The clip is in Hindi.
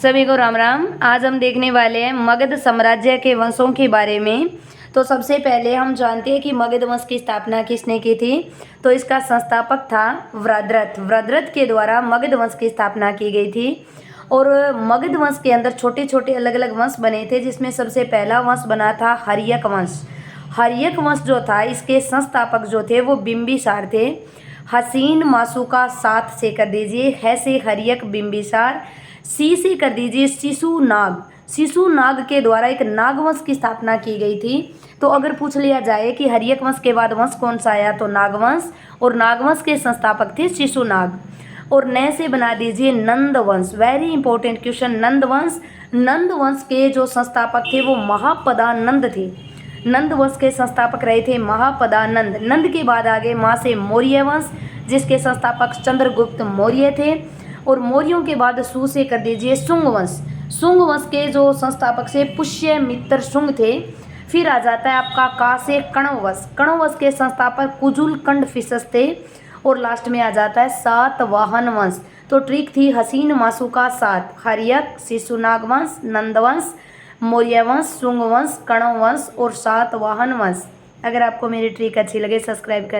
सभी को राम राम। आज हम देखने वाले हैं मगध साम्राज्य के वंशों के बारे में। तो सबसे पहले हम जानते हैं कि मगध वंश की स्थापना किसने की थी। तो इसका संस्थापक था वृत्रथ। वृत्रथ के द्वारा मगध वंश की स्थापना की गई थी। और मगध वंश के अंदर छोटे छोटे अलग अलग वंश बने थे, जिसमें सबसे पहला वंश बना था हर्यक वंश। हर्यक वंश जो था, इसके संस्थापक जो थे वो बिंबिसार थे। हसीन मासुका साथ से कर दीजिए, है से हर्यक बिंबिसार, सी से कर दीजिए शिशुनाग। शिशुनाग के द्वारा एक नागवंश की स्थापना की गई थी। तो अगर पूछ लिया जाए कि हर्यक वंश के बाद वंश कौन सा आया, तो नागवंश, और नागवंश के संस्थापक थे शिशुनाग। और नए से बना दीजिए नंदवंश। वेरी इंपॉर्टेंट क्वेश्चन, नंदवंश। नंदवंश के जो संस्थापक थे वो महापदानंद थे। नंदवंश के संस्थापक रहे थे महापदानंद। नंद के बाद आगे माँ से मौर्य वंश, जिसके संस्थापक चंद्रगुप्त मौर्य थे। और मौर्यों के बाद सु से कर दीजिए शुंग वंश। शुंग वंश के जो संस्थापक से पुष्यमित्र शुंग थे। फिर आ जाता है आपका का से कण्व वंश। कण्व वंश के संस्थापक कुजुल कंडफिसस थे। और लास्ट में आ जाता है सातवाहन वंश। तो ट्रिक थी हसीन मासुका सात, हर्यक, शिशुनाग वंश, नंदवंश, मौर्य वंश, शुंग वंश, कण्व वंश और सातवाहन वंश। अगर आपको मेरी ट्रिक अच्छी लगे, सब्सक्राइब करें।